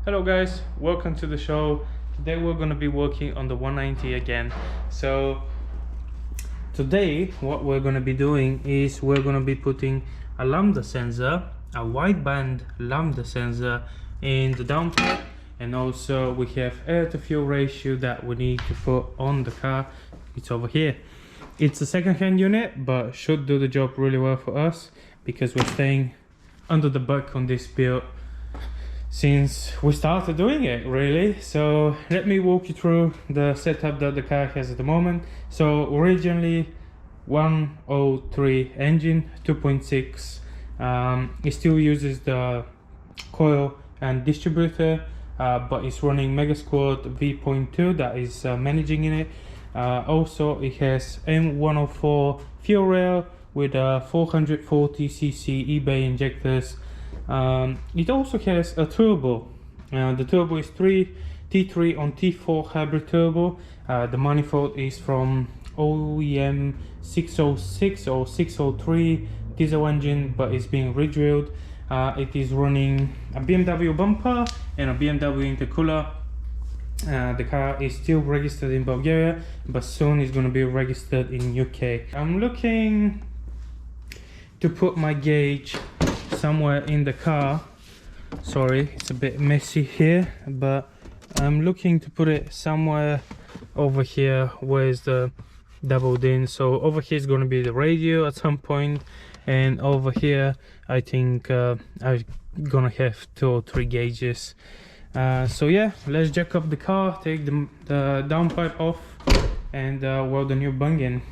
Hello guys, welcome to the show. Today we're going to be working on the 190 again. So today what we're going to be doing is we're going to be putting a lambda sensor, a wideband lambda sensor in the downpipe, and also we have air to fuel ratio that we need to put on the car. It's over here. It's a second-hand unit but should do the job really well for us because we're staying under the buck on this build since we started doing it, really. So let me walk you through the setup that the car has at the moment. So originally 103 engine, 2.6. It still uses the coil and distributor, but it's running Mega Squad V.2 that is managing in it. Also it has M104 fuel rail with 440cc eBay injectors. It also has a turbo. The turbo is T3 on T4 hybrid turbo. The manifold is from OEM 606 or 603 diesel engine, but it's being re-drilled. It is running a BMW bumper and a BMW intercooler. The car is still registered in Bulgaria, but soon it's going to be registered in UK. I'm looking to put my gauge somewhere in the car. Sorry, it's a bit messy here, but I'm looking to put it somewhere over here where's the doubled in. So over here is going to be the radio at some point, and over here I think I'm gonna have 2 or 3 gauges. So yeah, let's jack up the car, take the downpipe off, and weld the new bung in.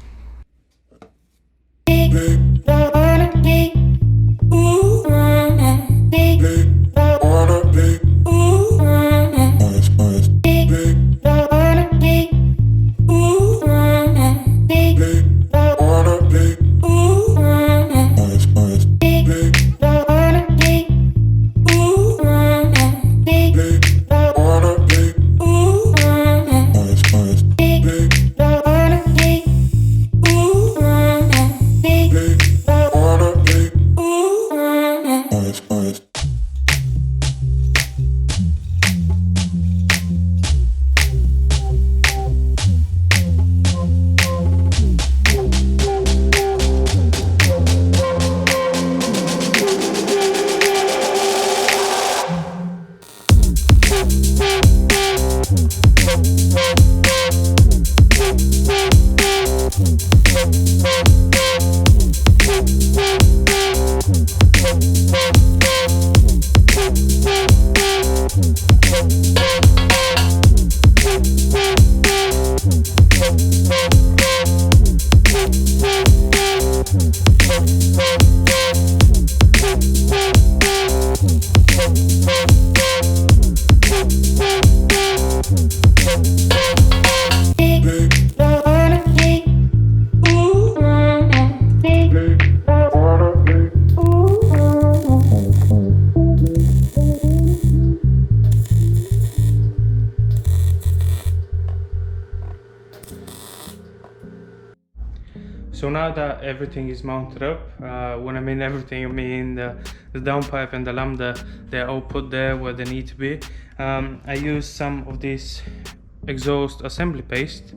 So now that everything is mounted up, when I mean everything, I mean the downpipe and the lambda, they're all put there where they need to be. I use some of this exhaust assembly paste,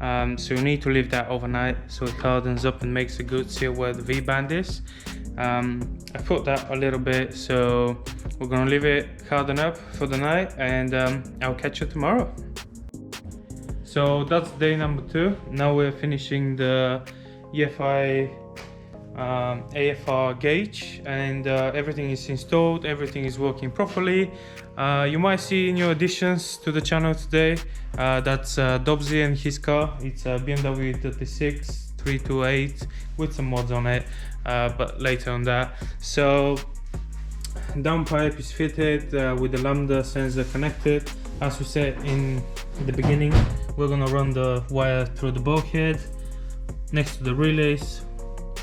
so you need to leave that overnight so it hardens up and makes a good seal where the V-band is. I put that a little bit, so we're gonna leave it harden up for the night, and I'll catch you tomorrow. So that's day number 2. Now we're finishing the EFI AFR gauge, and everything is installed, everything is working properly. You might see new additions to the channel today. That's Dozsi and his car. It's a BMW 36 328 with some mods on it, but later on that. So downpipe is fitted with the lambda sensor connected. As we said in the beginning, we're gonna run the wire through the bulkhead next to the relays.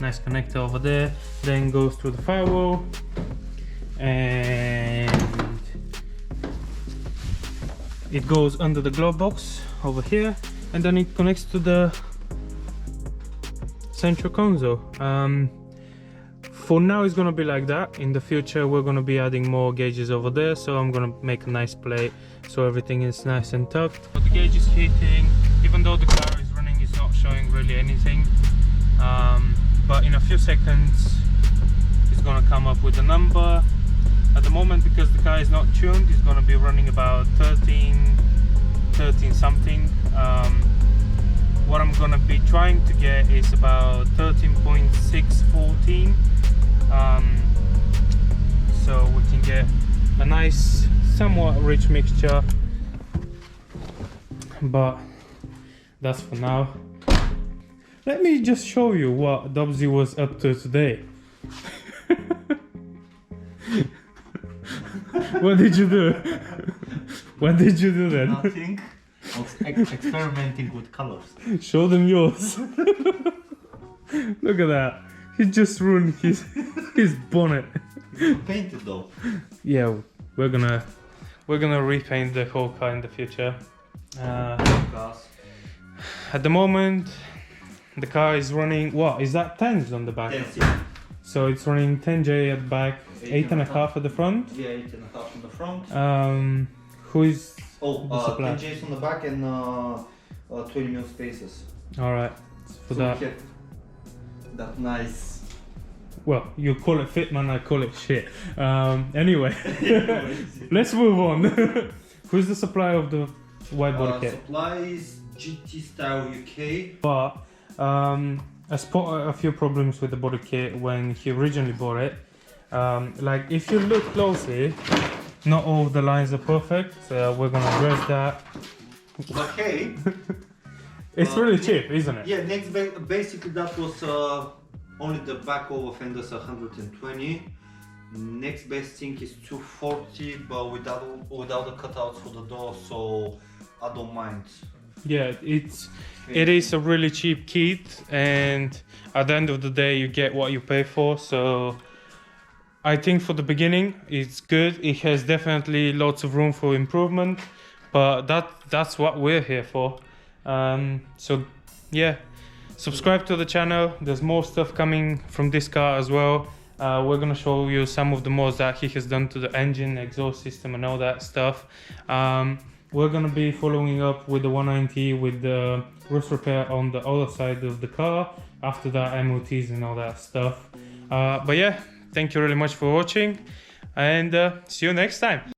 Nice connector over there, then goes through the firewall, and it goes under the glove box over here, and then it connects to the central console. For now it's gonna be like that. In the future we're gonna be adding more gauges over there, so I'm gonna make a nice plate so everything is nice and tucked. But the gauge is heating, even though the car is running, it's not showing really anything. But in a few seconds it's gonna come up with a number. At the moment, because the car is not tuned, it's gonna be running about 13 something. What I'm gonna be trying to get is about 13.614, so we can get a nice, somewhat rich mixture, but that's for now. Let me just show you what Dozsi was up to today. What did you do? What did you do then? Nothing. I was experimenting with colors. Show them yours. Look at that. He just ruined his bonnet. Painted though. Yeah, we're gonna repaint the whole car in the future. At the moment, the car is running. What is that? 10s on the back. 10s, yeah. So it's running 10J at the back, 8.5 at the front. Yeah, 8.5 on the front. Who is? Oh, 10Js on the back and 20mm spaces. All right, for so that. That nice. Well, you call it fit, man. I call it shit. Anyway, let's move on. Who's the supplier of the wide body kit? Supply is GT Style UK. But I spotted a few problems with the body kit when he originally bought it. Like if you look closely, not all of the lines are perfect. We're gonna address that. Okay. It's really cheap, isn't it? Yeah, basically that was only the back over fenders 120. Next best thing is 240, but without the cutouts for the door, so I don't mind. Yeah, it is a really cheap kit, and at the end of the day you get what you pay for. So I think for the beginning it's good. It has definitely lots of room for improvement, but that's what we're here for. So yeah, subscribe to the channel. There's more stuff coming from this car as well. We're gonna show you some of the mods that he has done to the engine, exhaust system and all that stuff. We're gonna be following up with the 190 with the rust repair on the other side of the car. After that, MOTs and all that stuff. But yeah, thank you really much for watching, and see you next time.